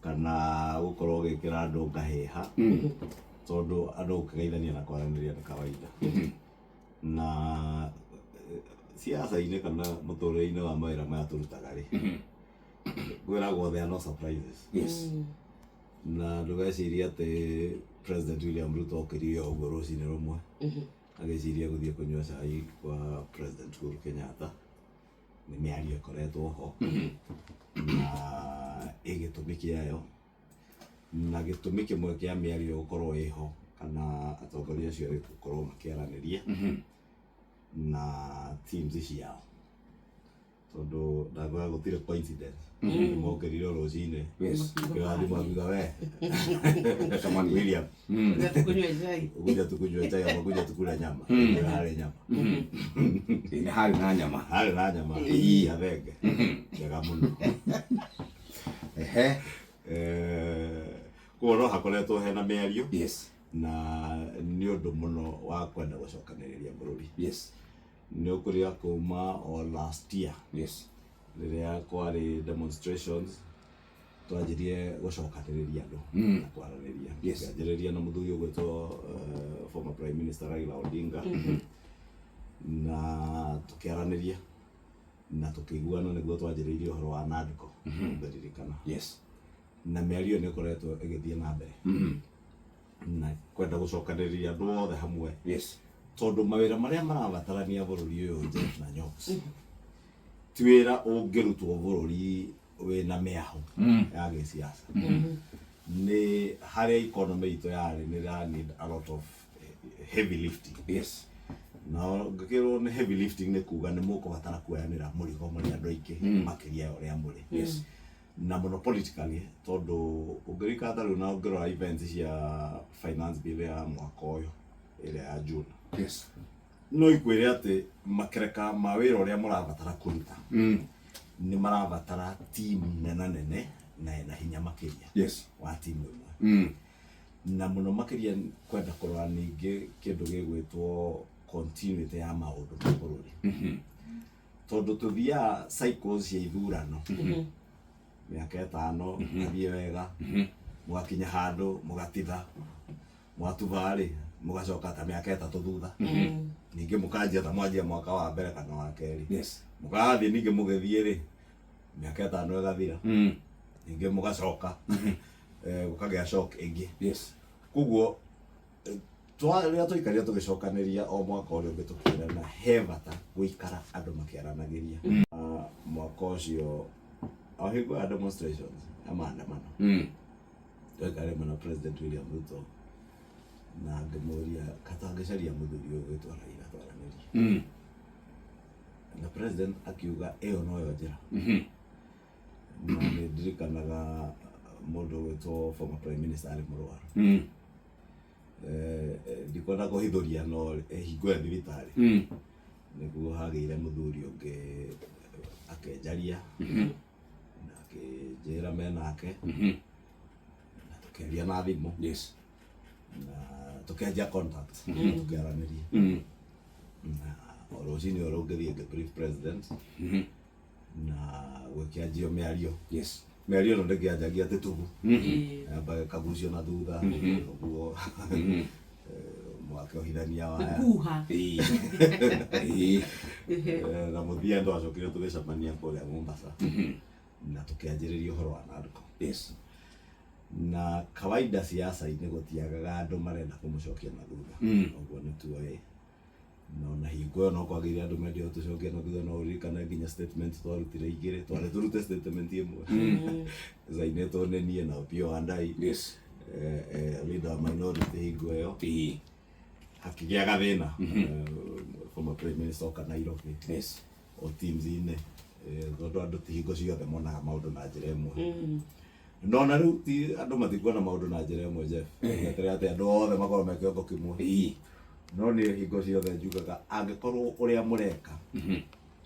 kana gukorwo gikira andu ngaheha tondu andu kugeithania na kwaraniria ni kawaida na siasa-ini kana muturire-ini wa mawira maya turutaga ri gwiragwo there are no surprises. Yes. Na ndugeciria ati President William Ruto okiririo uguo rucini rumwe ageciria guthie kunyua cai kwa President Uhuru Kenyatta ni miario ikoretwo ho na igitumi kiayo na gitumi kimwe kia miario gukorwo iho kana atongoria acio gukorwo makiaraniria na teams ciao tondu ndagwa gutire coincidence mokerire rucini kirathi mwabiga we samani William ukuja tukunywa chai ama kuja tukula nyama hali nyama ni hali na nyama hii avege jaga muno kuoro hakoretwo hena miario. Yes. Na ni undu muno wa kwenda gucokaniriria bururi. Yes. Ni ukuria kuma o last year. Yes. Riria kwari demonstrations twajirie gucokaniriria andu na kwaraniria. Yes. Twajirie na muthuri ugwetwo former Prime Minister Raila Odinga na tukiaraniria na tukiguana niguo twajiririe uhoro wa NADCO ndirikana. Yes. Na miario ni koretwo igithie na mbere na kwenda gucokaniriria andu othe hamwe. Yes. Tondu mawira maria marabatarania bururi uyu Jeff na Nyoks ti wira ungirutwo bururi wina miahu ya gisiasa. Ni haria economy ito yari ni need a lot of heavy lifting. Yes. Na ngakirwo ni heavy lifting ni kuga ni mukubatara kuyanira murigo muri andu aingi makiria uria muri. Yes. Na muno politically tondu ungirika taru na ngirora events cia finance bill ya mwaka uyu ile ya June. Yes. No ikwire ati makereka mawira uria murabatara kuruta ni marabatara team nene na hinya makiria. Yes. Wa team imwe na muno makiria kwenda kurora ningi kindu gigwitwo continuity ya maundu ma bururi tondu tuthia cycles cia ithurano miaka 5 athie wega mwakinya handu mugatitha mwatuvali mugacoka ta miaka 3 thutha ningi mukanjia ta mwanjia mwaka wa mbere kana wa keri. Yes. Mugathi ningi mugithie ri miaka 5 igathira ningi mugacoka gukagia shock ingi. Yes. Kuguo twaria tuikaria tugicokaniriria o mwaka uri ungi tukira na hebata guikara andu makiaranagiria mwaka ucio ahigo ya demonstrations maandamano twekare mana President William Ruto na ngemuria katangecaria muthuri uyu gwitwa Raila twaranirie na president akiuga iyo noyo njira na ndirikanaga mundu gwitwa former Prime Minister ali murwaru ndikwenda kuhithuria no hingo ya thibitari niguo hagire muthuri ungi akenjaria na akijira menake na tukeria na thimu. Yes. Na tukenja contact tukiaraniria na orocini orongethie brief president na gwikianjio miario. Yes. Miario no ndekianjagia ati tugu amba kagucio na thutha uguo mwake ohithania waya kuha na muthia ndo acokire tugicamania kuria Mombasa na tukianjiriria uhoro wa NADCO. Yes. Na kawaida siasa-ini gutiagaga andu marenda kumucokia na thutha uguo ni tuoe no na hingo no kwagire andu mendio tucokia na thutha no urikana nginya statement twarutire igire twari turute statement imwe zaine tonenie na Opiyo Wandayi. Yes. Leader minority hingo yo hakigiaga thina former Prime Minister ka Nairobi. Yes. O teams ine tondu andu ti hingo ciothe monaga maundu na njira imwe no na riu ti andu matikuona maundu na njira imwe Jeff ngetere ati andu othe makorwo me kiongo kimwe no ni hingo ciothe njugaga angikorwo uria mureka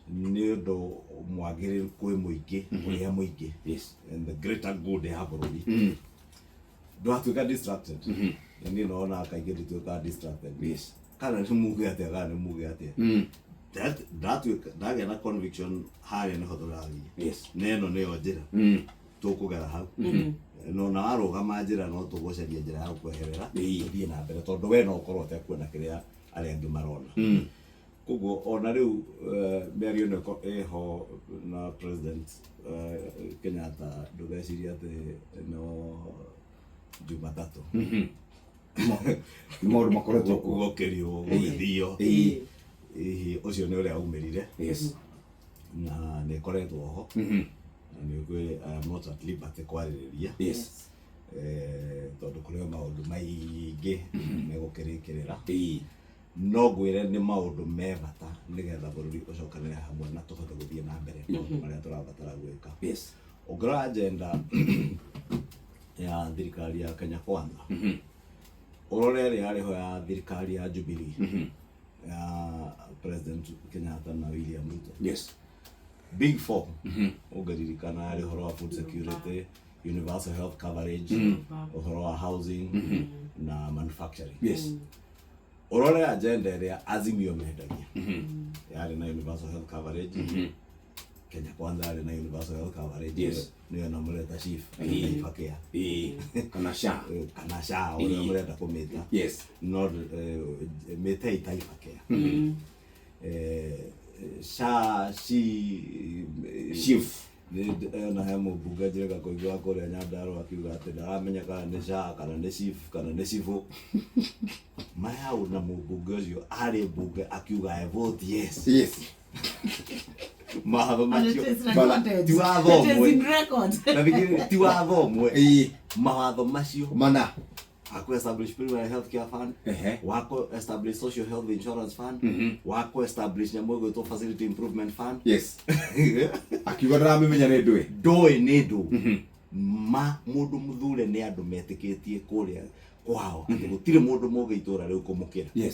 ni undu mwagiriru kwi muingi uria muingi. Yes. And the greater good ya bururi ndwatuika distracted ni naona kaingĩ ndituĩka distracted. Yes. Kana ni muge atia kana ni muge atia that ndagĩa na conviction harĩa nĩho tũrathiĩ. Yes. Neno nĩyo njĩra tukugera hau no na warugama njira no tuguceria njira ya kweherera thie na mbere tondu we no ukorwo te kuona kiria ari angi marona kuguo ona riu mĩario nĩko ĩho na president Kenyatta ndugeciria ati no Jumatatu maũndũ makoretwo gukirio gũgĩthio ucio nĩ ũrĩa umirire na nĩ koretwo ho na nĩ not at liberty kwarĩrĩria tondu kũrĩ maũndũ maingĩ megũkĩrĩkĩrĩra no ngwĩre nĩ maũndũ me bata nĩgetha bũrũri ũcokanĩre hamwe na tũhote gũthiĩ na mbere marĩa tũrabatara gwĩka. Ũngĩrora agenda ya thirikari ya Kenya Kwanza ũrore ĩrĩa yarĩho ya thirikari ya Jubilee ya President Kenyatta na William Ruto. Big Four ũngĩririkana yarĩ ũhoro wa food security, universal health coverage, ũhoro wa housing na manufacturing. Urore agenda ĩrĩa Azimio mendagia yarĩ na universal health coverage, Kenya Kwanza yarĩ na universal health coverage, nĩyo na mũreta chief Taifa Care kana SHA ũrĩa mũrenda kũmĩta no mĩtei Taifa Care. SHA chief na he mũmbunge njĩrĩga kũingĩ wa kũrĩa Nyandarua akiuga atĩ ndaramenya kana nĩ SHA kana nĩ chief kana nĩ cibũ maya na mũmbunge ũcio arĩ mbunge akiuga I vote yes. Mahatho macio ti watho ũmwe mahatho macio mana wako establish primary health care fund, wako establish social health insurance fund, wako establish nyamũ gwĩtwo facility improvement fund. Akiuga ndaramenya nĩ ndũĩ nĩ ndũ ma mũndũ mũthure nĩ andũ metĩkĩtie kũrĩa kwao atĩ gũtirĩ mũndũ mũgĩ itũra rĩu kũmũkĩra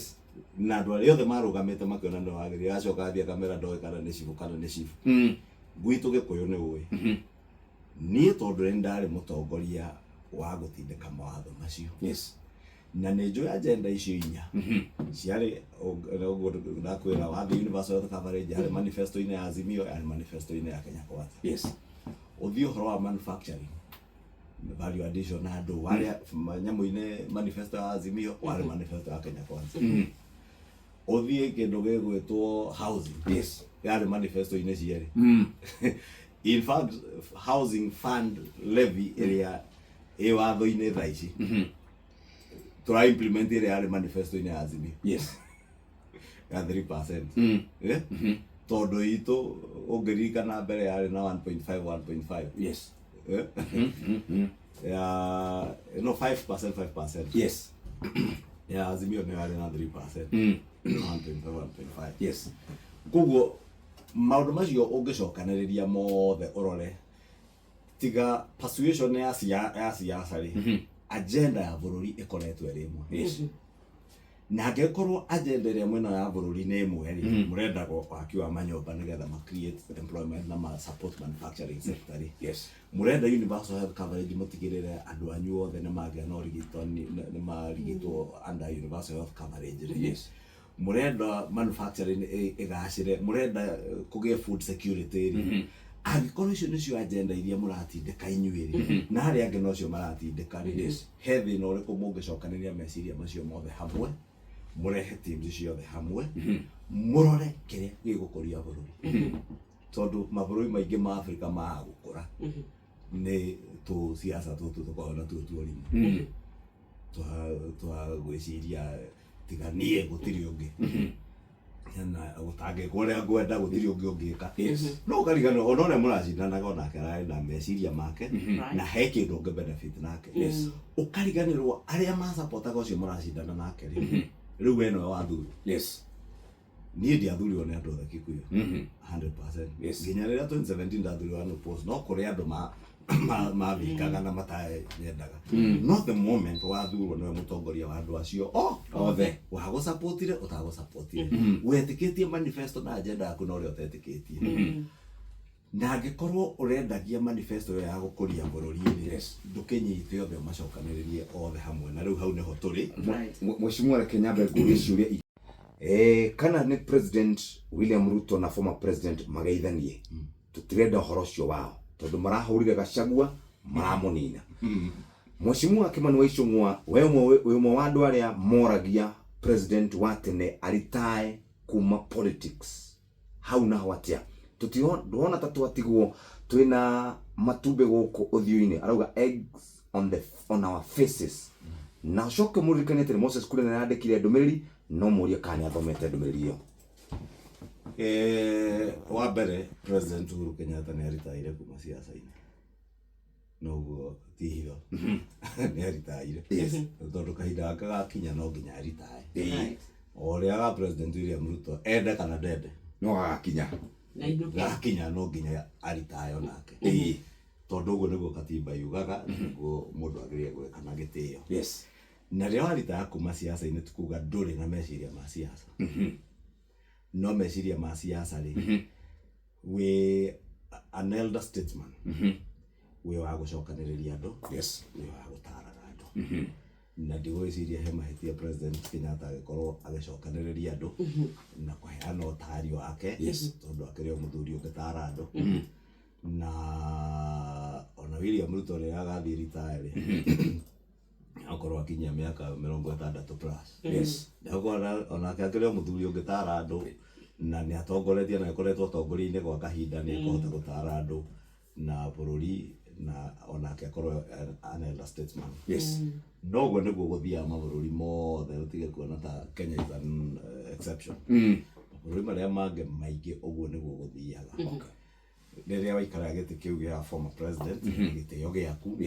na andũ arĩa othe marũgamĩte makĩona nĩ wagĩrĩire acoka athia kamera ndoĩ kana nĩ cibũ kana nĩ cibũ gwitũ Gĩkũyũ nĩ ũĩ niĩ tondũ nĩ ndarĩ mũtongoria wa gũtindĩka mawatho macio na nĩ njũĩ agenda icio inya ciarĩ ndakwĩra wathiĩ universal health coverage yarĩ manifesto-inĩ ya Azimio yarĩ manifesto-inĩ ya Kenya Kwanza ũthiĩ ũhoro wa manufacturing value addition na andũ warĩa nyamũ-inĩ manifesto ya Azimio warĩ manifesto ya Kenya Kwanza ũthiĩ kĩndũ gĩgwĩtwo housing yarĩ manifesto-inĩ cierĩ in fact housing fund levy ĩrĩa ĩ watho-inĩ thaa ici tũra implement ĩrĩa yarĩ manifesto-inĩ ya Azimio ya 3% tondũ itũ ũngĩririkana mbere yarĩ na 1.5 ya no 5% ya Azimio nĩ yarĩ na 3% 1.5 kuguo maũndũ macio ũngĩcokanĩrĩria mothe ũrore tiga persuasion ya siasa rĩ agenda ya bũrũri ĩkoretwo ĩrĩ ĩmwe na angĩkorwo agenda ĩrĩa mwena ya bũrũri nĩ ĩmwe rĩ mũrenda waki wa manyũmba nĩgetha ma create employment na ma support manufacturing sector rĩ mũrenda universal health coverage mũtigĩrĩre andũ anyu othe nĩ magĩa na ũrigitani nĩ marigitwo under universal health coverage rĩ mũrenda manufacturing ĩgacĩre mũrenda kũgĩa food security rĩ angĩkorwo icio nĩcio agenda iria mũratindĩka inyuĩ na harĩa angĩ nocio maratindĩka rĩ he thĩna ũrĩkũ mũngĩcokanĩrĩria meciria macio mothe hamwe mũrehe teams ciothe hamwe mũrore kĩrĩa gĩgũkũria bũrũri tondũ mabũrũri maingĩ ma Afrika ma gũkũra nĩ tũ siasa tũtũ tũkoragwo na tuo tuorimũ twagwĩciria tiga niĩ gũtirĩ ũngĩ na gũtangĩka ũrĩa ngwenda gũtirĩ ũngĩ ũngĩka no ũkarigana ona ũrĩa mũracindanaga onake ararĩ na meciria make na he kĩndũ ũngĩ benefit nake ũkariganĩrwo arĩa masapotaga ũcio mũracindana nake rĩu we nowe wathurwo niĩ ndiathurirwo nĩ andũ othe Kikuyu 100% nginya rĩrĩa 2017 ndathurirwo nĩ post no kũrĩ andũ mabikaga na matanyendaga not the moment wathurwo nĩwe mũtongoria wa andũ acio othe wagũsapotire ũtagũsapotire wetĩkĩtie manifesto na agenda yaku na ũrĩa ũtetĩkĩtie na angĩkorwo ũrendagia manifesto ya gũkũria bũrũri ndũkĩnyite othe macokanĩrĩrie othe hamwe na rĩu hau nĩho tũrĩ Mheshimiwa Reke Nyambe ngũrie ciũria kana nĩ President William Ruto na former President mageithanie tutirenda ũhoro ũcio wao tondũ marahũrire Gachagua maramunina Mheshimiwa Kimani wa Ichung'wa we umwe wa andu aria moragia president wa tene aritae kuma politics hau na hwatia tutiona tatuatigwo twina matumbe guku uthiu-ini arauga eggs on our faces na shoke murikanite Moses Kuria na yandikire ndumiriri no murie kana athomete ndumiriri iyo wa mbere President Uhuru Kenyatta ni aritaire kuma siasa-ini noguo tihitho ni aritaire tondu kahinda gaka gakinya no nginya aritae oria ga President William Ruto ende kana ndende no gakinya no nginya aritae onake tondu uguo niguo katiba yugaga niguo mundu agirie gwika na gitio na ria aritae kuma siasa-ini tukuga nduri na meciria ma siasa no meciria ma siasa ri we an elder statesman we wa gucokaniriria andu we wa gutaraga andu na ndigwiciria he mahitia President Kenyatta agikorwo agicokaniriria andu na kuheana utari wake tondu akirio muthuri ungitara andu na ona William Ruto ri agathii retire akorwo akinyia miaka 60 plus ndakora ona akirio muthuri ungitara andu na ni atongoretie na ikoretwo tongoria-ini gwa kahinda ni kuhota gutara andu na bururi na ona akorwo an elder statesman noguo niguo guthia mabururi mothe utige kuona ta Kenya is an exception bururi maria mange maingi uguo niguo guthiaga riria waikara giti kiu gia former president gitio giaku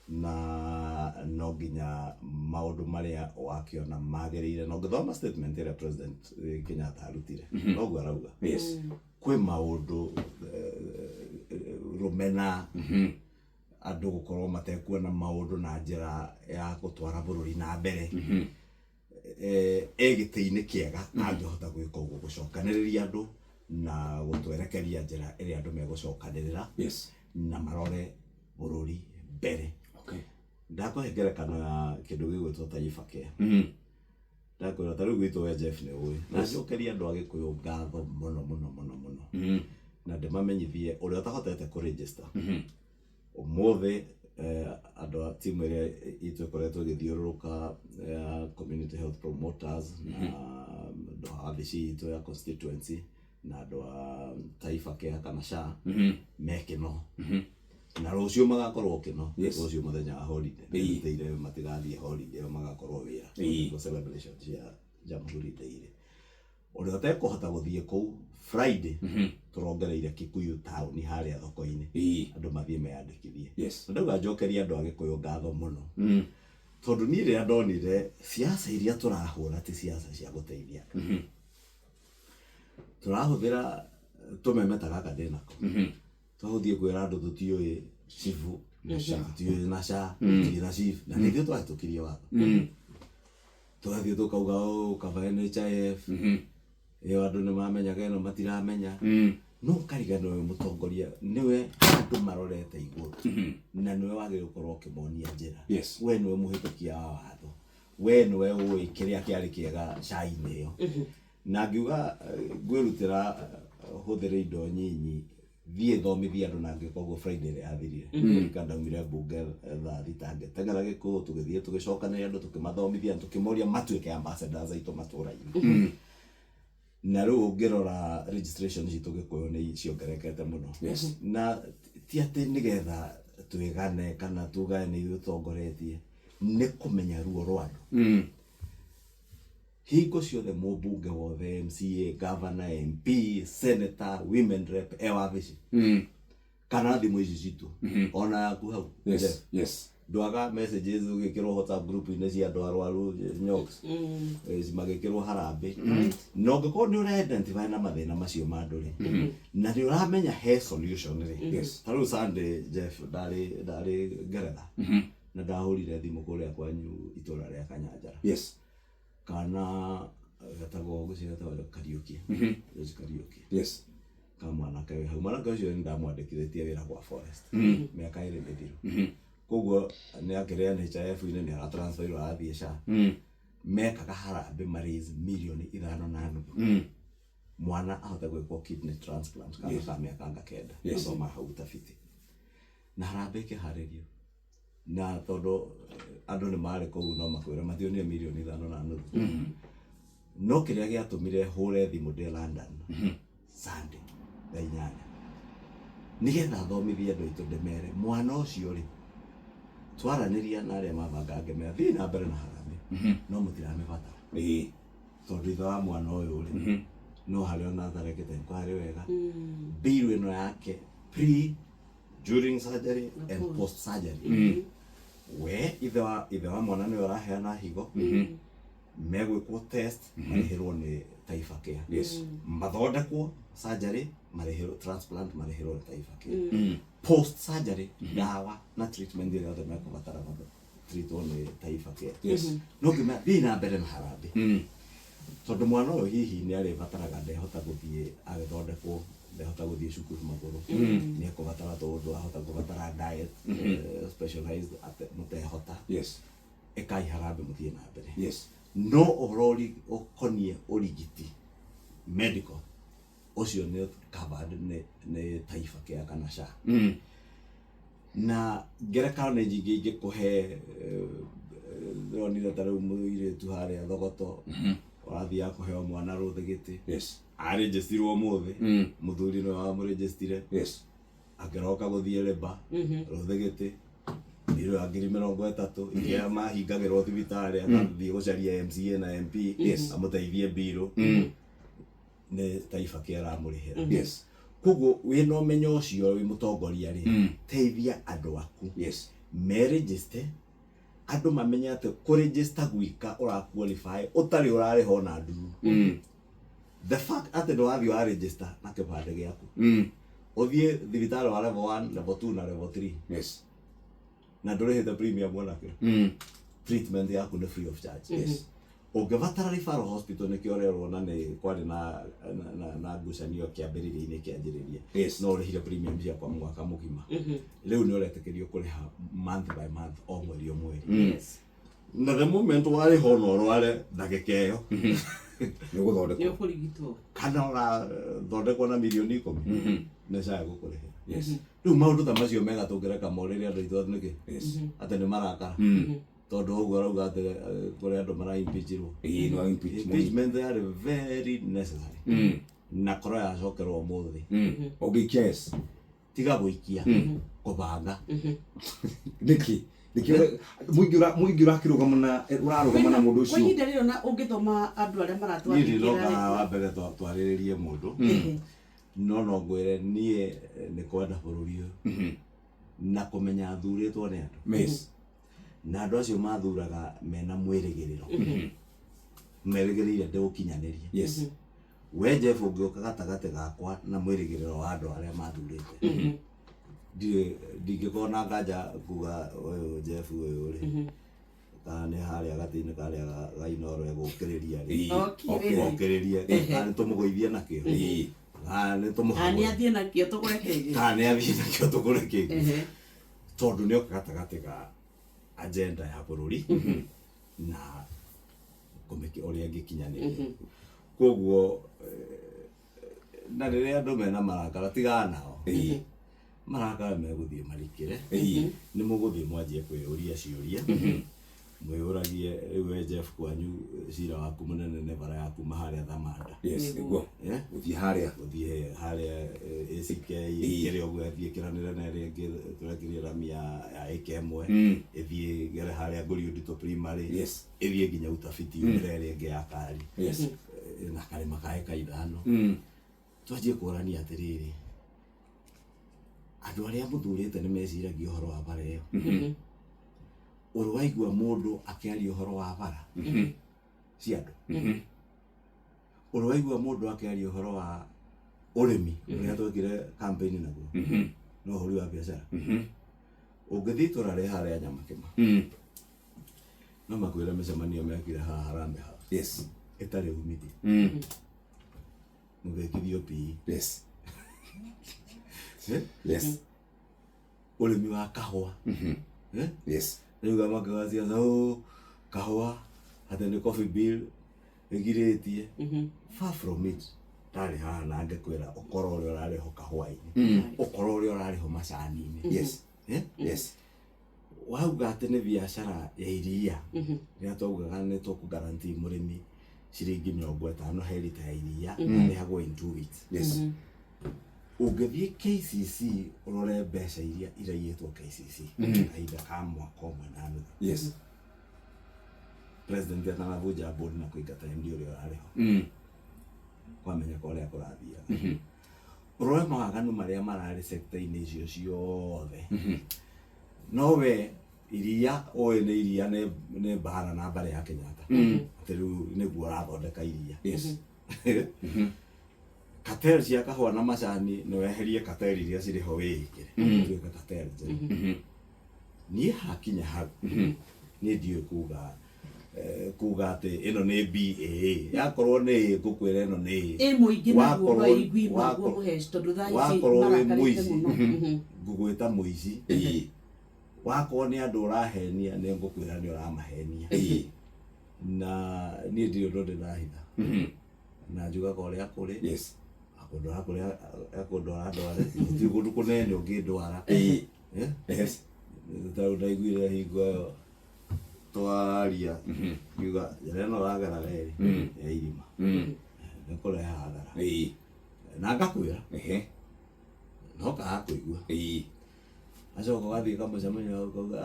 na no nginya maundu maria wakiona magirire no ngithoma statement ira President Kenyatta arutire noguo arauga kwi maundu rumena andu gukorwo matekuona maundu na njira ya gutwara bururi na mbere giti-ini kiega angihota gwika uguo gucokaniriria andu na gutwerekeria njira iria andu megucokanirira na marore bururi mbere ndakore ngerekano ya kindu gigwitwo Taifa Care ndakwira ta riu gwitu we Jeff ni uwi na njokeria andu agikuyu ngatho muno na ndimamenyithie uria utahotete ku register umuthi andu a timu iria itu ikoretwo githiururuka community health promoters na andu a thici itu ya constituency na andu a Taifa Care kana SHA mekino na rucio magakorwo kino rucio muthenya wa holiday ndeire matigathie holiday magakorwo wira go celebration ya Jamhuri Day uri utekuhota guthie ku Friday turongereire Kikuyu town haria thoko-ini andu mathie meyandikithie ndauga njokeria andu agikuyu ngatho muno tondu ni ria ndonire siasa iria turahura ti siasa cia guteithia turahuthira tumemeta gaka ndinako twahuthie kwira andu tutioi cibu tutioi na SHA tutioi na chief na nithio twahitukirie watho twathie tukauga kaba NHIF iyo andu ni mamenyaga ino matiramenya no karigano we mutongoria niwe andu marorete iguru na niwe wagire gukorwo ukimonia njira we niwe muhitukia wa watho we niwe uwi kiria kiari kiega SHA-ini iyo na ngiuga gwirutira huthire indo nyinyi thie thomithia andu na ngikoguo Friday ria yathirire kandaumire bunge thaa thitange tengera gikuyu tugithie tugicokanira andu tukimathomithia tukimoria matuike ambassadors aitu matura-ini na riu ungirora registration citu gikuyu ni ciongerekete muno na ti ati nigetha twigane kana tugane ni utongoretie ni kumenya ruo rwa andu hingo ciothe mubunge wothe MCA governor MP senator women rep ewabici kana thimu ici citu ona yaku hau ndwaga messages ugikirwo WhatsApp group ine cia andu arwaru nyoks magikirwo harambe no ngiko ni ura identify na mathina macio ma andu ri na ni uramenya he solution ri taru Sunday Jeff ndari Ngeretha na ndahurire thimu kuria kwanyu itura ria Kanyanjara kana gatago gucira tawa Kariuki kama na kai humana kai yo ndamwandikithĩtie wĩra kwa forest miaka ĩrĩ mĩthiru koguo ni akirea NHIF ine ni ara transfer ira athie SHA mekaga harambe raise milioni 5.5 mwana ahote gwikwo kidney transplant kana miaka 9 athoma hau tafiti na harambe kĩharĩrio na tondũ andũ nĩ marĩ kũu no makwĩra mationire milioni 5.5 no kĩrĩa gĩatũmire hũre thimũ ndĩ London Sunday thaa 8 nĩgetha thomithie andũ aitũ ndĩmere mwana ũcio rĩ twaranĩria na arĩa mabangange mera thiĩ na mbere na harambe no mũtiramĩbatara tondũ ithe wa mwana ũyũ rĩ no harĩa ona tharekete kwarĩ wega bill ĩno yake pre during surgery and post surgery we ithe wa mwana nĩ araheana higo megwĩkwo test marĩhĩrwo nĩ Taifa Care mathondekwo surgery marĩhĩrwo transplant marĩhĩrwo nĩ Taifa Care post surgery dawa na treatment ĩrĩa yothe mekũbatara treatwo nĩ Taifa Care no ngĩmera thiĩ na mbere na harambe tondũ mwana ũyũ hihi nĩ arĩbataraga ndehota gũthiĩ agĩthondekwo ndehota gũthiĩ cukuru magũrũ nĩ ekũbatara tondũ ahota kũbatara diet specialized mũtehota ĩkai harambe mũthiĩ na mbere no ũhoro ũkoniĩ ũrigiti medical ũcio nĩ covered nĩ Taifa Care kana SHA na ngerekano nĩ nyingĩ ingĩkũhe nĩonire ta rĩu mũirĩtu harĩa Thogoto wathia kũheo mwana rũthigiti aregistirwo mũthĩ mũthuri nĩ wa mũregistire akĩroka gũthiĩ leba rũthigiti iro ngiri 30 iria mahingagĩrwo thibitarĩ agathiĩ gũcaria MCA na MP amũteithie mbirũ nĩ Taifa Care amũrĩhĩra koguo wĩna ũmenyo ũcio wĩ mũtongoria rĩ teithia andũ aku meregister andũ mamenye atĩ kũregister gwika ũra qualify ũtarĩ ũrarĩho na nduru the fact atĩ nĩ wathiĩ wa register na kĩbandĩ gĩaku ũthiĩ thibitarĩ wa level 1 level 2 na level 3 na ndũrĩhĩte premium onakĩ treatment yaku nĩ free of charge ũngĩbatara referral hospital nĩkĩo ũrerwo na nĩ kwarĩ na ngucanio kĩambĩrĩria-inĩ kĩanjĩrĩria no ũrĩhire premium cia kwa mwaka mũgima rĩu nĩ ũretĩkĩrio kũrĩha month by month o mweri o mweri na the moment warĩho na ũrware ndagĩka ĩyo nĩ ũkũrigitwo kana ũrathondekwo na milioni 10 nĩ SHA gũkũrĩhĩra rĩu maũndũ ta macio mega tũngĩreka morĩre andũ aitũ nĩkĩ atĩ nĩ marakara tondũ ũguo arauga atĩ kũrĩ andũ mara impeachirwo impeachment are very necessary na korwo yacokerwo ũmũthĩ ũngĩikia tiga gũikia kũbanga nĩkĩ mũingĩ ũrakĩrũgama na ũrarũgama na mũndũ ũcio kwa ihinda rĩrĩ na ũngĩthoma andũ arĩa maratwandĩkĩra wa mbere twarĩrĩrie mũndũ no ngwĩre niĩ nĩ kwenda bũrũri ũyũ na kũmenya thurĩtwo nĩ andũ na andũ acio mathuraga mena mwĩrĩgĩrĩro merĩgĩrĩire ndĩgũkinyanĩria we Jeff ũngĩũka gatagatĩ gakwa na mwĩrĩgĩrĩro wa andũ arĩa mathurĩte ndingĩkorwo na nganja kuga ũyũ Jeff ũyũ rĩ kana nĩ harĩa gatĩ-inĩ karĩa gainoro egũkĩrĩria okĩrĩria kana tũmũgũithie nakĩo nĩ tũmũhagũre athiĩ nakĩo tũgũre kĩngĩ kana athiĩ nakĩo tũgũre kĩngĩ tondũ nĩ oka gatagatĩ ga agenda ya bũrũri na kũmĩkĩ ũrĩa ngĩkinyanĩria koguo na rĩrĩa andũ mena marakara tigaga nao marakara megũthiĩ marikĩre nĩ mũgũthiĩ mwanjie kwĩyũria ciũria mwĩyũragie rĩu we Jeff kwanyu cira waku mũnene nĩ bara yaku harĩa Thamanda nĩguo gũthiĩ harĩa ACK kĩrĩa ũguo athiĩ kĩranĩre na ĩrĩa ĩngĩ tũrekĩria rami ya ĩka ĩmwe ĩthiĩ gere harĩa Ngũriũ Nditũ primary ĩthiĩ nginya Utafiti ĩrĩa ĩngĩ ya Kari na karĩma ka ĩka 5 twanjie kũrania atĩrĩrĩ andũ arĩa mũthurĩte nĩ meciragia ũhoro wa bara ĩyo ũrĩ waigua mũndũ akĩaria ũhoro wa bara cia andũ ũrĩ waigua mũndũ akĩaria ũhoro wa ũrĩmi ũrĩa twekire campaign naguo no ũhoro wa biacara ũngĩthiĩ tũrarĩ harĩa Nyamakema no makwĩra mĩcemanio mekire haha Harambee House ĩtarĩ umithio mũgekithio PE ũrĩmi wa kahũa rĩu gamakaga ciaca kahũa atĩ nĩ coffee bill ĩgirĩtie far from it tarĩ haha na ngĩkwĩra ũkorwo ũrĩa ũrarĩho kahũa-inĩ ũkorwo ũrĩa ũrarĩho macani-inĩ Yes. Wauga atĩ nĩ biacara ya iria rĩrĩa twaugaga nĩ tũkũ-guarantee mũrĩmi ciringi 50 he lita ya iria arĩhagwo in 2 weeks. Yes. Ũngĩthiĩ KCC ũrore mbeca iria iraiyĩtwo KCC kahinda ka mwaka ũmwe na nuthu. Yes. President atanavunja board na kũingata MD ũrĩa arĩho kwamenya ũrĩa kũrathiaga. Ũrore mawaganu marĩa mararĩ sector-inĩ icio ciothe. Nowe iria oĩ nĩ iria nĩ mbara na mbare ya Kenyatta. Atĩ rĩu nĩguo ũrathondeka iria. Yes. Cartel cia kahũa na macani no weherie cartel iria cirĩ ho wĩkĩre. Tuĩka cartel njerũ. Niĩ hakinya hau niĩ ndiũĩ kuga atĩ ĩno nĩ BAA. Yakorwo nĩ ngũkwĩra ĩno nĩ mũingĩ naguo waigui maguo mũheci tondũ thaa ici wakorwo wĩ marakarĩte mũno. mũici ngũgwĩta mũici. Wakorwo nĩ andũ ũrahenia nĩ ngũkwĩra nĩ ũramahenia. Na niĩ ndirĩ ũndũ ndĩrahitha. Na njugaga ũrĩa kũrĩ. Yes. Akũndwara kũrĩa akũndwara ndware. Gũtirĩ kũndũ kũnene ũngĩndwara. Yes. Tondũ ndaiguire hingo ĩyo twaria ngiuga njĩra ĩno ũragera rĩrĩ ya irima nĩ kũrehe hathara. Na ngakwĩra no kaga kũigua. Acoka ũgathiĩ kamũcemanio ũkauga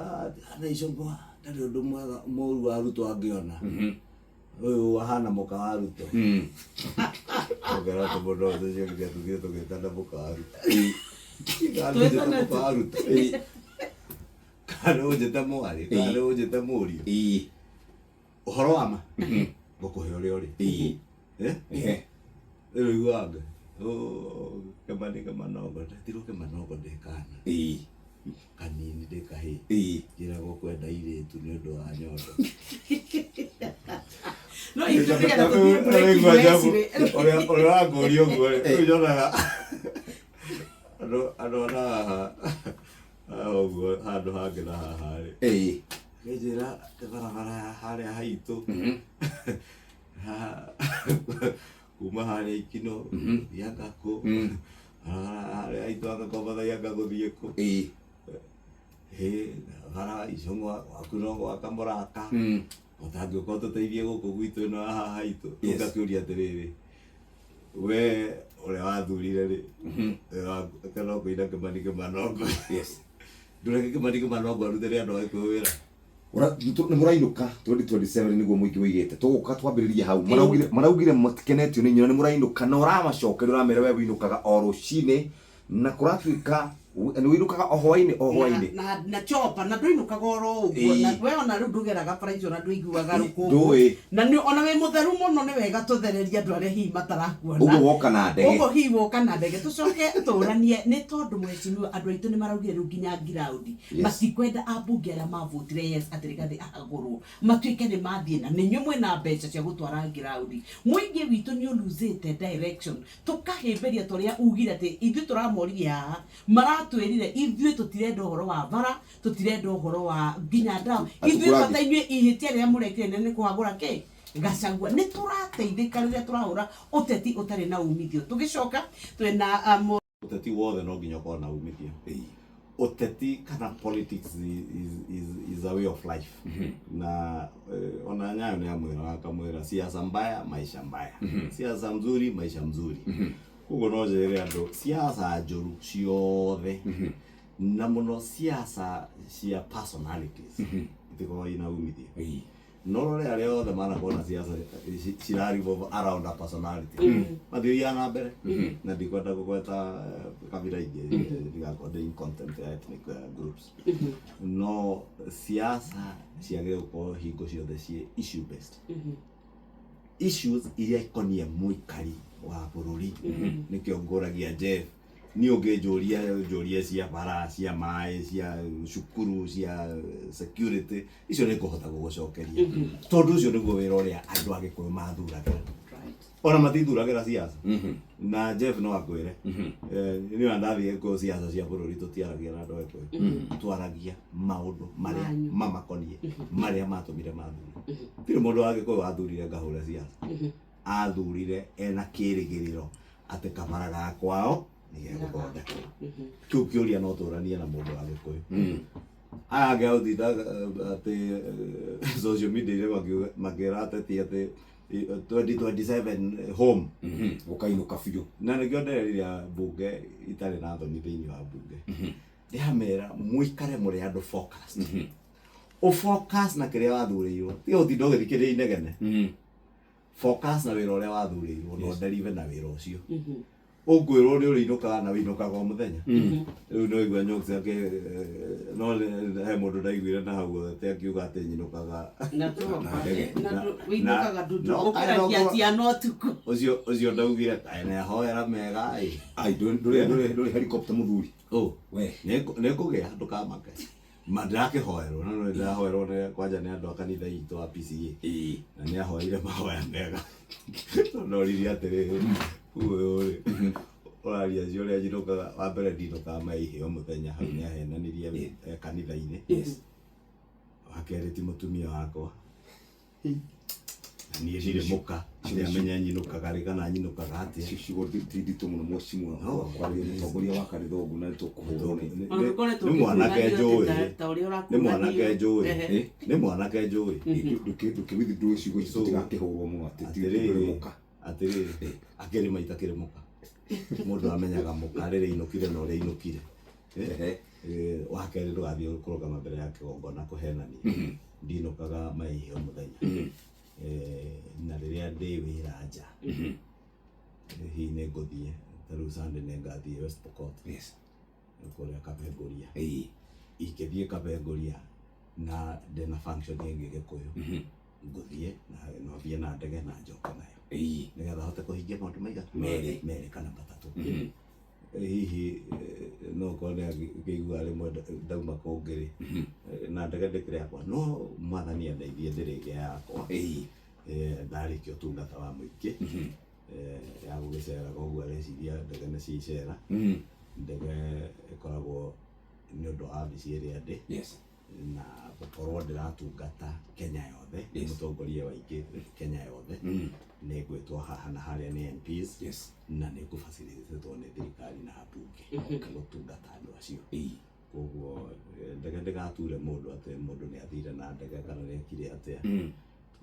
hana icũngwa ndarĩ ũndũ mwega mũru wa Ruto angĩona. Ũyũ ahana mũka wa Ruto. Ũgera atĩ mũndũ ũcio ũcio tũthiĩ tũgĩtana mũka wa Ruto. Twĩtana mũka wa Ruto. Kana ũnjĩte mwarĩ, kana ũnjĩte mũriũ. Ũhoro wa ma ngũkũhe ũrĩa ũrĩ. Rĩu iguanga kĩmanogo ndetirwo kĩmanogo ndĩ kana. Kanini ndĩ kahĩĩ. Njĩragwo kwenda irĩtu nĩ ũndũ wa nyondo. No itũrĩga tũthiĩ break ũrĩa wangũria ũguo rĩ nyonaga andũ haha ũguo handũ hangĩ na haha rĩ njĩra barabara harĩa haitũ kuma harĩa Ikino Ngakũ harĩa haitũ agakombathagia ngagũthiĩ kũ bara icũng'wa waku no gwaka mũraka ũtangĩũka ũtũteithie gũkũ gwitũ ĩno haha haitũ. Ũgakĩũria atĩrĩrĩ we ũrĩa wathurire rĩ kana ũkũina Kĩmani. Ndũreke Kĩmani arutĩre andũ a Gĩkũyũ wĩra. Nĩ mũrainũka 2027 nĩguo mũingĩ wĩigĩte. Tũgũka twambĩrĩrie hau. Maraugire matikenetio nĩ nyona nĩ mũrainũka na ũramacokeria ũramera we wĩinũkaga o rũcinĩ na kũratuĩka nĩ wĩinũkaga o hwainĩ. Na chopa na ndũinũkaga oro ũguo. Na we ona rĩu ndũgeraga bara na ndũiguaga rũkũngũ. Na ona wĩ mũtheru mũno nĩ wega tũthereria andũ arĩa hihi matarakuona. Ũguo woka na ndege. Ũguo hihi woka na ndege. Tũcoke tũranie nĩ tondũ mheshimiwa andũ aitũ nĩ maraugire rĩu nginya ground. Matikwenda ambunge arĩa mavotire yes atĩ Rigathĩ ahagũrwo. Matuĩke nĩ mathiĩ na nĩ inyuĩ mwĩna mbeca cia gũtwara ground. Mũingĩ witũ nĩ ũluzĩte direction. Tũkahĩmbĩria tũrĩa ugire atĩ ithuĩ tũramoririe haha twĩrire ithuĩ tũtirenda ũhoro wa bara, tũtirenda ũhoro wa nginya ndawa. Ithuĩ bata inyuĩ ihĩtia rĩrĩa mũrekire nĩ kũhagũra kĩ Gachagua. Nĩ tũrateithĩka rĩrĩa tũrahũra ũteti ũtarĩ na umithio. Tũgĩcoka twĩna ũteti wothe no nginya ũkorwo na umithio. Ũteti kana politics is a way of life. Na ona Nyayo nĩ amwĩra akamwĩra siasa mbaya maisha mbaya. Siasa mzuri maisha mzuri. Koguo no njĩre andũ siasa njũru ciothe na mũno siasa cia personalities itikoragwo ina umithio. No rĩrĩa arĩa othe manakorwo na siasa cirarivolve around a personality mathiĩ na mbere. Na ndikwenda gũgweta kabira ingĩ ndigakorwo content ya ethnic groups. No siasa ciagĩrĩirwo gũkorwo hingo ciothe ciĩ issue based. Issues iria ikonie mũikari wa bũrũri nĩkĩo ngũragia Jeff nĩ ũngĩnjũria cia bara cia maĩ cia cukuru cia security icio nĩ kũhota gũgũcokeria tondũ ũcio nĩguo wĩra ũrĩa andũ a Gĩkũyũ mathuragĩra. Ona matithuragĩra siasa. Na Jeff no akwĩre niĩ ndathiĩ kũ siasa cia bũrũri tũtiaragia na andũ a Gĩkũyũ twaragia maũndũ marĩa mamakoniĩ marĩa matũmire mathuri. Tirĩ mũndũ wa Gĩkũyũ wathurire ngahũra siasa. Athurire ena kĩrĩgĩrĩro atĩ kabara ga kwao nĩgegũthondeka kĩu kĩũria no tũranie na mũndũ wa Gĩkũyũ aya angĩaũthita atĩ social media-inĩ makĩra ateti atĩ 2027 home ũkainũka biũ na nĩkĩo nderĩria mbunge itarĩ na thoni thĩinĩ wa mbunge ndĩramera mũikare mũrĩ andũ focused focus na kĩrĩa wathurĩirwo tiga ũtinda ũgĩthikĩrĩria inegene focus na wĩra ũrĩa wathurĩirwo no deliver na wĩra ũcio ũngwĩrwo nĩ ũrĩinũkaga na wĩinũkaga o mũthenya rĩu no igua nyũngũ ciake no he mũndũ ndaiguire na hau te akiuga atĩ nyinũkaga ũcio ndaugire kaĩ nĩahoera mega ndũrĩ helicopter mũthuri nĩkũgĩa ndũkamake ndĩrakĩhoerwo no ndĩrahoerwo kwanja nĩ andũ a kanitha itũ wa PCA na nĩahoire mahoya mega ndoririe atĩrĩrĩ ũyũ ũraria cio ũrĩa njinũkaga wa mbere ndinũkaga maiheo mũthenya hau nĩahenanirie kanitha-inĩ wa kerĩ ti mũtumia wakwa na niĩ ndirĩ mũka amenya nyinũkaga rĩ kana nyinũkaga atĩa ciugo nditũ mũno mheshimiwa kwaria mũtongoria wa kanitha ũguo na nĩtũkũhũrwo nĩ mwanake njũĩ nĩ mwanake njũĩ ndũkĩwithindũrwo ciugo icio tutigakĩhũrwo mũno atĩ ndũrĩ mũka atĩrĩrĩ akĩrĩ maita kĩrĩ mũka mũndũ amenyaga mũka rĩrĩa inũkire na ũrĩa inũkire wa kerĩ ndũgathiĩ kũrũgama mbere ya kĩgongona kũhenania ndinũkaga maiheo mũthenya na rĩrĩa ndĩ wĩra nja hihi nĩngũthiĩ ta rĩu Sunday nĩngathiĩ West Pokot kũrĩa Kapenguria ingĩthiĩ Kapenguria na ndĩna function ĩngĩ Gĩkũyũ ngũthiĩ na no thiĩ na ndege na njoke nayo nĩgetha hote kũhingia maũndũ maigana merĩ kana matatũ hihi no korwo nĩakĩigua rĩmwe ndauma kũngĩ na ndege ndĩkĩrĩ yakwa no mwathani andeithie ndĩrĩge yakwa ndarĩkia ũtungata wa mũingĩ ya gũgĩceraga ũguo areciria ndege nĩcicera ndege ĩkoragwo nĩ ũndũ wa wabici ĩrĩa ndĩ na gũkorwo ndĩratungata Kenya yothe mũtongoria waingĩ Kenya yothe nĩngwĩtwo haha na harĩa nĩ MPs na nĩngũbacĩrĩtwo nĩ thirikari na mbunge gũtungata andũ acio koguo ndege ndĩgature mũndũ atĩ mũndũ nĩathire na ndege kana nĩekire atĩa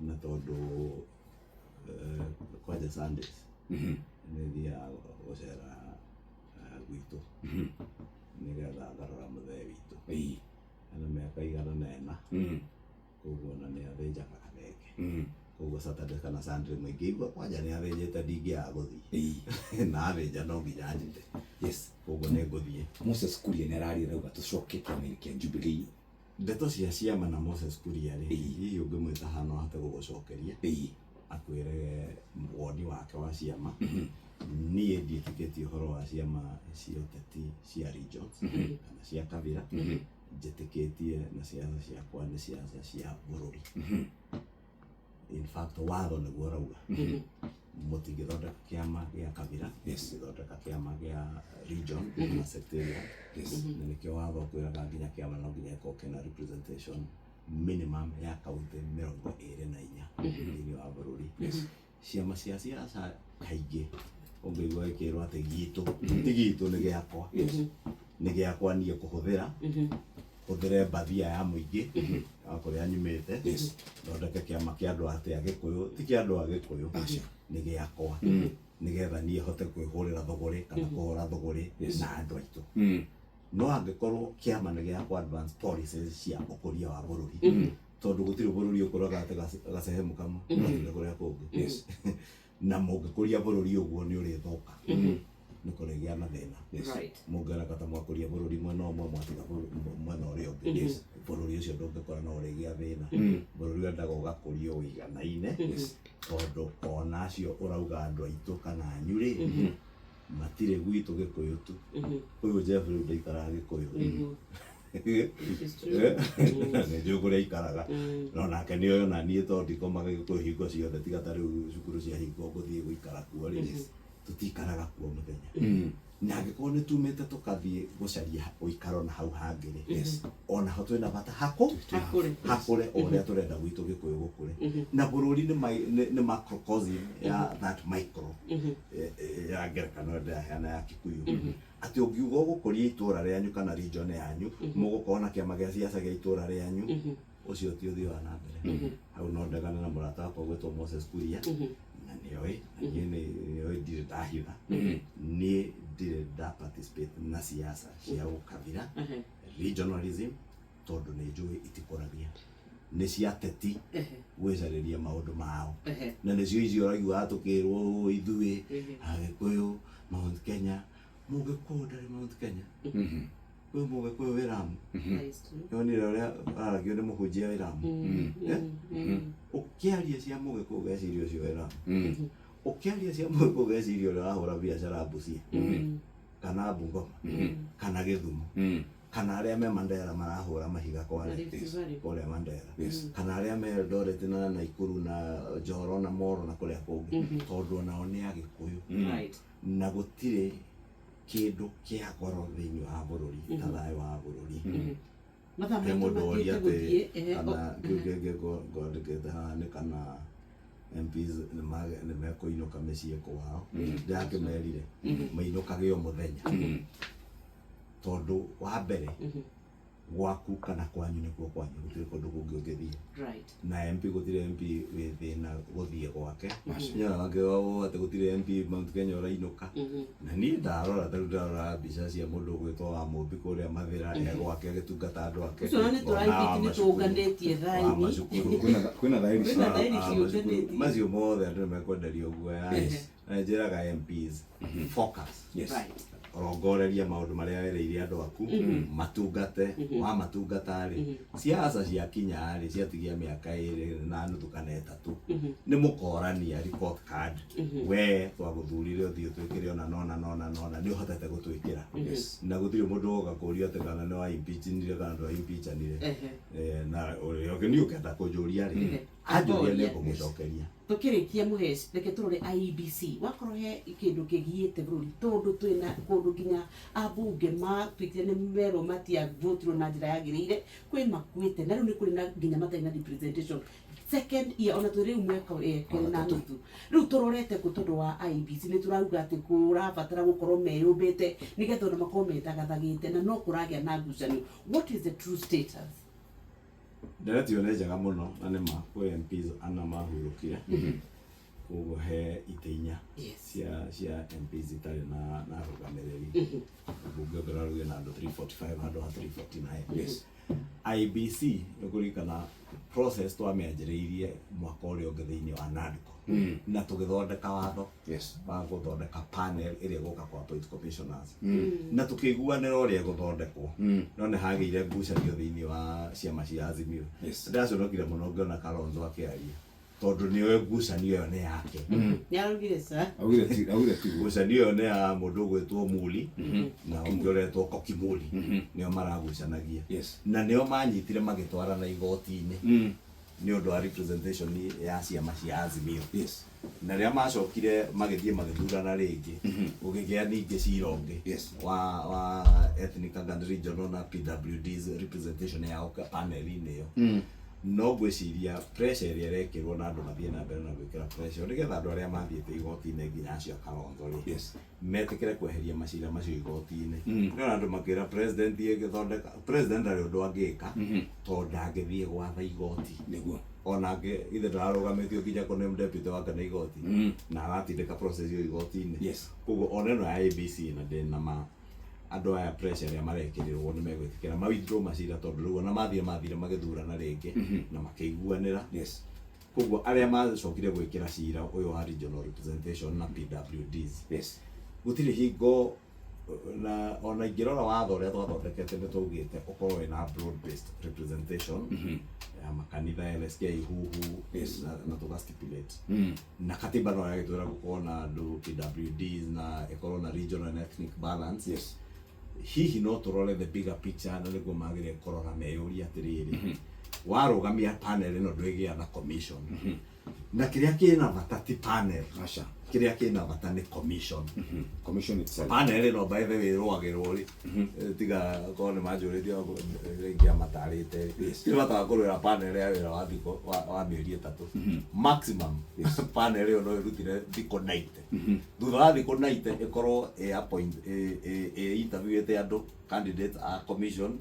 na tondũ kwanja Sundays nĩthiaga gũcera gwitũ nĩgetha ngarora mũthee witũ ana mĩaka igana na ĩna koguo na nĩathĩnjaga kathenge koguo Saturday kana Sunday mũingĩ kwanja nĩathĩnjĩte ndingĩaga gũthiĩ na athĩnja no nginya njĩte koguo nĩngũthiĩ Moses Kuria nĩararire rauga tũcoke kĩama kĩa Jubilee ndeto cia ciama na Moses Kuria rĩ hihi ũngĩmwĩta haha no ahote gũgũcokeria akwĩre woni wake wa ciama niĩ ndiĩtĩkĩtie ũhoro wa ciama cia ũteti cia regions kana cia kabira njĩtĩkĩtie na ciama ciakwa nĩ ciama cia bũrũri in fact watho nĩguo ũrauga mũtingĩthondeka kĩama gĩa kabira mũtingĩthondeka kĩama gĩa region na secretariat na nĩkĩo watho kwĩraga nginya kĩama no nginya gĩkorwo kĩna representation minimum ya kaunti 24 thĩinĩ wa bũrũri ciama cia siasa kaingĩ ũngĩigua gĩkĩrwo atĩ gitũ ti gitũ nĩ gĩakwa nĩ gĩakwa niĩ kũhũthĩra hũthĩre mbathia ya mũingĩ ya kũrĩa nyumĩte thondeke kĩama kĩa andũ atĩa Gĩkũyũ ti kĩa andũ a Gĩkũyũ nĩ gĩakwa nĩgetha niĩ hote kwĩhũrĩra thũgũrĩ kana kũhũra thũgũrĩ na andũ aitũ no angĩkorwo kĩama nĩ gĩa advance policies cia ũkũria wa bũrũri tondũ gũtirĩ bũrũri ũkũraga atĩ gacehemu kamwe gũtirĩ kũrĩa kũngĩ na mũngĩkũria bũrũri ũguo nĩ ũrĩthũka nĩ kũrĩgĩa na thĩna mũngĩreka ta mwakũria bũrũri mwena ũmwe mwatiga mwena ũrĩa ũngĩ bũrũri ũcio ndũngĩkora no ũrĩgĩa thĩna bũrũri wendaga ũgakũrio ũiganaine tondũ ona acio ũrauga andũ aitũ kana anyu rĩ matirĩ gwitũ Gĩkũyũ tu ũyũ Jeff rĩu ndaikaraga Gĩkũyũ nĩnjũĩ kũrĩa aikaraga no nake nĩoĩ ona niĩ tondũ ndikomaga Gĩkũyũ hingo ciothe tiga ta rĩu cukuru cia hingo ngũthiĩ gũikara kuo rĩ tũtikaraga kuo mũthenya na angĩkorwo nĩ tumĩte tũkathiĩ gũcaria ũikaro na hau hangĩ Yes. ona ho twĩna bata hakũre o ũrĩa tũrenda gwitũ gĩkũyũ gũkũre na bũrũri nĩ macrocosm ya that micro ya ngerekano ndaheana ya Kikuyu atĩ ũngiuga gũkũria itũra rĩanyu kana region yanyu mũgũkorwo na kĩama gĩa siasa gĩa itũra rĩanyu ũcio ti ũthii wa na mbere hau no ndegane na mũrata wakwa gwĩtwo Moses Kuria na nĩoĩ ndirĩ ndahitha niĩ ndirĩ nda participate na siasa cia ũkabira regionalism tondũ nĩ njũĩ itikũragia nĩ cia teti gwĩcarĩria maũndũ mao na nĩcio icio ũraigua tũkĩrwo ithuĩ Agĩkũyũ Mount Kenya Mũgĩkũyũ ndarĩ Mount Kenya kwĩ Mũgĩkũyũ wĩ Lamu nĩonire ũrĩa aragio nĩ mũhunjia wĩ Lamu ũkĩaria cia Mũgĩkũyũ geciria ũcio wĩ Lamu ũkĩaria cia Mũgĩkũyũ geciria ũrĩa wahũra biacara Busia kana Bungoma kana Gĩthumo kana arĩa me Mandera marahũra mahiga kũrĩa Mandera kana arĩa me Eldoret na Naikuru na Njoro na Moro na kũrĩa kũngĩ tondũ onao nĩ Agĩkũyũ na gũtirĩ kĩndũ kĩa goro thĩinĩ wa bũrũri ta thayũ wa bũrũri he mũndũ woria atĩ kana kĩu kĩngĩ ngwandĩkĩte haha nĩ kana MPs nĩ mekũinũka mĩciĩ kwao ndakĩmerire mainũkage o mũthenya tondũ wa mbere gwaku kana kwanyu nĩkuo kwanyu gũtirĩ kũndũ kũngĩ ũngĩthiĩ na MP gũtirĩ MP wĩ thĩna gũthiĩ gwake nyarangĩwa atĩ gũtirĩ MP Mount Kenya ũrainũka na niĩ ndarora tarĩu ndarora mbica cia mũndũ ũgwĩtwo wa Mũmbi kũrĩa Mathĩra gwake agĩtungata andũ ake kwĩna thaĩri macio mothe andũ nĩmekwenderio ũguo na njĩraga MPs focus rongoreria maũndũ marĩa wereire andũ aku matungate wa matungata rĩ siasa cia kinya rĩ ciatigia mĩaka 2 na nuthu kana 3 nĩ mũkorania report card we twagũthurire ũthiĩ twĩkĩre ona nona nĩ ũhotete gũtwĩkĩra na gũtirĩ mũndũ ũgoka kũria atĩ kana nĩ wa impeachnire kana ndwa impeachanire na ũrĩa ũngĩ nĩ ũkenda kũnjũria rĩ anjũria nĩ ngũmũcokeria tukirikia muheci reke turore IEBC wakorwo he kindu kigiite bũrũri tondu twina kundu nginya abunge matwitire ni mero matia votirwo na njira yagiriire kwi makuite na riu ni kuri na nginya matai na representation second year ona turi mweka na nuthu riu turorete ku tondu wa IEBC ni turauga ati kurabatara gukorwo meyumbite nigetha ona makorwo metagathagite na no kuragia na ngucanio. What is the true status? Nderetio nĩ njega mũno na nĩ ma kwĩ MPs ana mahurũkire koguo he itĩ inya cia MPs itarĩ na arũgamĩrĩri bunge ũngĩrora na andũ 345 handũ ha 349 IEBC nĩkũririkana process twamĩanjĩrĩirie mwaka ũrĩa ũngĩ thĩinĩ wa NADCO na tũgĩthondeka watho wa gũthondeka panel ĩrĩa ĩgũka kwa appoint commissioners na tũkĩiguanĩra ũrĩa gũthondekwo no nĩ hagĩire ngucanio thĩinĩ wa ciama cia Azimio. Ndaconokire mũno ngĩona Kalonzo akĩaria tondũ nĩoĩ ngucanio ĩyo nĩ yake nĩaraugire sa augire ti ngucanio ĩyo nĩ ya mũndũ ũgwĩtwo Muli na ũngĩ ũretwo Kokimuli nĩo maragucanagia na nĩo manyitire magĩtwarana igoti-inĩ nĩ ũndũ wa representation ya ciama cia Azimio na rĩrĩa macokire magĩthiĩ magĩthurana rĩngĩ gũgĩgĩa ningĩ cira ũngĩ wa ethnic and regional na PWDs representation yao panel-inĩ ĩyo no gwĩciria pressure ĩrĩa ĩrekĩrwo na andũ mathiĩ na mbere na gwĩkĩra pressure nĩgetha andũ arĩa mathiĩte igoti-inĩ nginya acio Kalonzo rĩ metĩkĩre kweheria macira macio igoti-inĩ no andũ makĩra president gĩthondeka president arĩ ũndũ angĩka tondũ ndangĩthiĩ gwatha igoti nĩguo ona ithe ndararũgamĩtio nginya kũne deputy wake na igoti na agatindĩka process ĩyo igoti-inĩ koguo ona ĩno ya IEBC na ndĩna ma andũ aya pressure ya marekĩrĩrwo nĩ megwĩtĩkĩra ma withdraw macira tondũ rĩu ona mathire magĩthurana rĩngĩ na makĩiguanĩra koguo arĩa macokire gwĩkĩra cira ũyũ wa regional representation na PWDs gũtirĩ hingo na ona ingĩrora watho ũrĩa twathondekete nĩ twaugĩte ũkorwo wĩna broad based representation ya makanitha LSK huhu na tũgastipulate na katiba no yagĩtwĩra gũkorwo na andũ PWDs na ĩkorwo na regional and ethnic balance hihi no tũrore the bigger picture na nĩguo magĩrĩire kũrora meyũria atĩrĩrĩ warũgamia panel ĩno ndwĩgĩa na commission na kĩrĩa kĩna bata ti panel kiria kina bata ni commission. Commission itself. Panel no by the way rwagirwo ri tiga ko ni majority of ringia matarite ni bata kurira panel ya wira wa thiko wa mieri 3 maximum. Panel no irutire thiko 90 thutha wa thiko 90 ikorwo appoint interview ete andu candidates a commission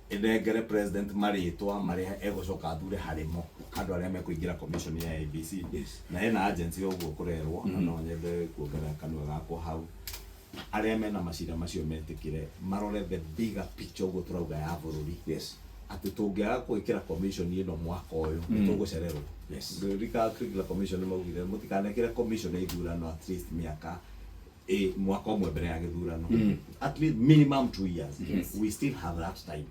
inengere president maritwa maria egocoka athure harimo andu aria mekuingira commission ya ABC na ena agency oguo kurerwo na no nyende kuongerera kanua gakwa hau aria mena macira macio metikire marore the bigger picture oguo turauga ya bururi ati tungiaga gwikira commission ino mwaka uyu tugucererwo rika critical commission maugire mutikanekire commission ya ithurano at least miaka mwaka umwe mbere ya githurano at least minimum 2 years we still have that time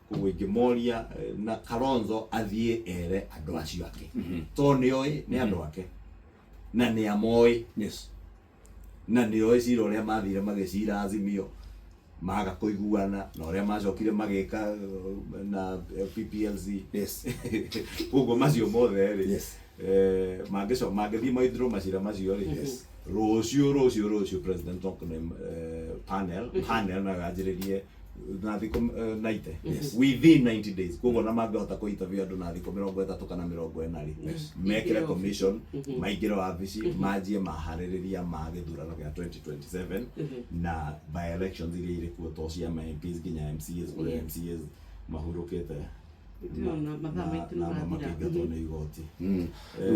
kuwingemoria na Kalonzo athie ere andu acio ake to nioi ni andu ake na ni amoi na nioi cira uria mathire magicira Azimio maga kuiguana na uria macokire magika na PPLC ugo macio mothe ri magithie maithiro macira macio ri Rocio president Toknem panel na gajiririe na thiko 90 within 90 days kugo na mangehota ku interview andu na thiko 30 kana 40 ri mekire commission maingire wabici majie mahaririria magithurano ya 2027 na by elections iria iri kuo to cia MPs ginya MCAs or MCAs mahurukite na makiingatwo nĩ igoti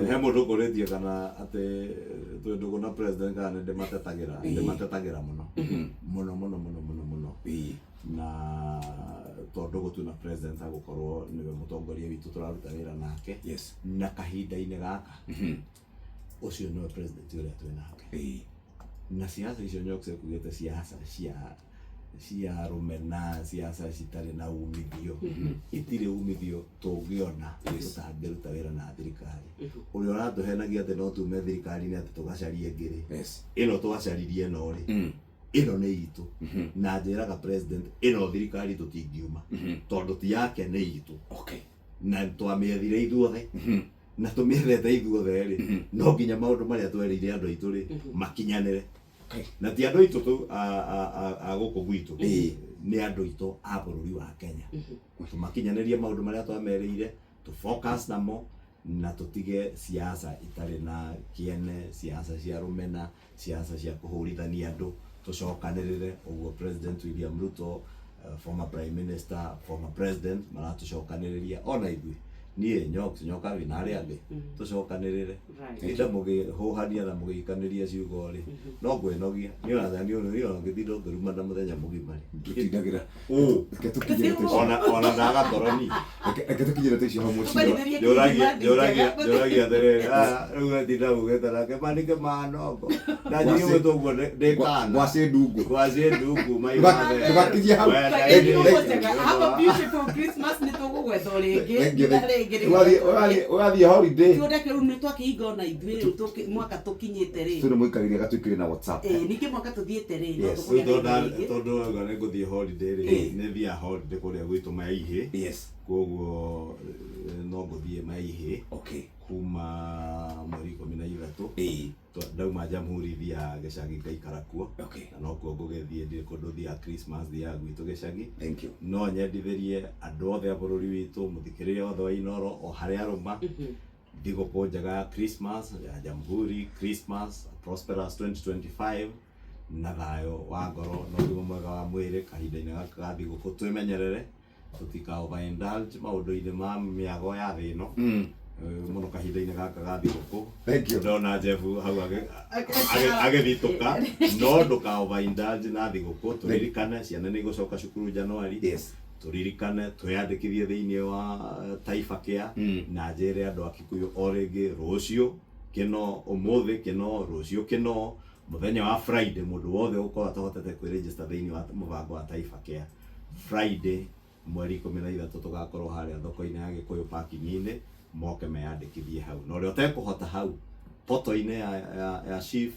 he mũndũ ũkũrĩtie kana atĩ twendũgũ na president kana ndĩmatetagira mũno na tondũ gũtuna president agũkorwo nĩwe mũtongoria witũ tũraruta wĩra nake na kahinda-inĩ gaka ũcio nĩwe president ũrĩa twĩnake na siasa icio nyoke kugĩte siasa cia rumena siasa citarĩ na umithio itirĩ umithio tũngĩona tũtangĩruta wĩra na thirikari ũrĩa ũratũhenagia atĩ no tume thirikari-inĩ atĩ tũgacarie ngĩrĩ ĩno twacaririe no rĩ ĩno nĩ itũ na njĩraga president ĩno thirikari tũtingiuma tondũ ti yake nĩ itũ na twamĩethire ithuothe na tũmĩethete ithuothe rĩ no nginya maũndũ marĩa twereire andũ aitũ rĩ makinyanĩre na ti andũ aitũ tu a gũkũ gwitũ nĩ andũ aitũ a bũrũri wa Kenya tũmakinyanĩrie maũndũ marĩa twamereire tu focus namo na tutige siasa itarĩ na kiene siasa cia rumena siasa cia kũhũrithania andũ tucokanĩrĩre ũguo president William Ruto former prime minister former president maratucokanĩrĩria ona ithuĩ niĩ nyoka wĩna arĩa angĩ tucokanĩrĩre ĩnda mũgĩhũhania na mũgĩikanĩria ciugo rĩ no ngwĩnogia nĩ ũrathani ũyũ ngĩthindo ngĩruma na mũthenya mũgima tutindagĩra ona ndagatoroni reke tũkinyĩre tũicio hamwe njũragia atĩrĩrĩ rĩu ngetinda gũgĩta nake mandĩke manongo na njiĩ mũtũguo ndĩkana ngwacĩ ndungu ndũgakinyie hau ũgathiĩ holiday tuoneke rĩu nĩ twakĩhinga ona ithuĩ rĩu mwaka tũkinyĩte rĩ tũrĩ mũikarĩria gatwĩkĩre na WhatsApp ningĩ mwaka tũthiĩte rĩ tondũ wega nĩ ngũthiĩ holiday rĩ nĩ thiaga holiday kũrĩa gwitũ Maihĩ koguo no ngũthiĩ Maihĩ kuma mweri 13 ndauma Jamhuri thia gĩcagi ngaikara kuo na no kuo ngũgĩthiĩ ndĩ kũndũ thia Christmas thia gwitũ gĩcagi no nyendithĩrie andũ othe a bũrũri witũ mũthikĩrĩria othe wa Inooro o harĩa arũma thigũkũ njega ya Christmas ya Jamhuri Christmas prosperous 2025 na thayũ wa ngoro na ũgima mwega wa mwĩrĩ kahinda-inĩ gaka ga thigũkũ twĩmenyerere tũtika overindulge maũndũ-inĩ ma mĩago ya thĩ ĩno mũno kahinda-inĩ gaka ga thigũkũ ndona Jeff hau agĩthitũka no ndũka overindulge na thigũkũ tũririkane ciana nĩ igũcoka cukuru Januari turirikane twĩyandĩkithie thĩinĩ wa Taifa Care na njĩre andũ a Kikuyu o rĩngĩ rũciũ kĩno ũmũthĩ kĩno rũciũ kĩno muthenya wa Friday mũndũ wothe ũkorwo atahotete kwĩregister thĩinĩ wa mũbango wa Taifa Care Friday mweri 13 tũgakorwo harĩa thoko-inĩ ya Gĩkũyũ parking-inĩ moke meyandĩkithie hau na ũrĩa ũtekũhota hau portal-inĩ ya Chief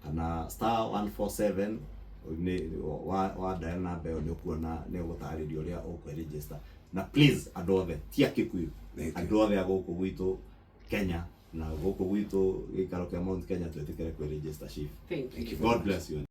kana *147 wa dial number ĩyo nĩ ũkuona nĩ ũgũtarĩrio ũrĩa ũkwĩregister na please andũ othe tia Kikuyu andũ othe a gũkũ gwitũ Kenya na gũkũ gwitũ gĩikaro kĩa Mount Kenya twetĩkĩre kwĩ register chief. Thank you. God bless you.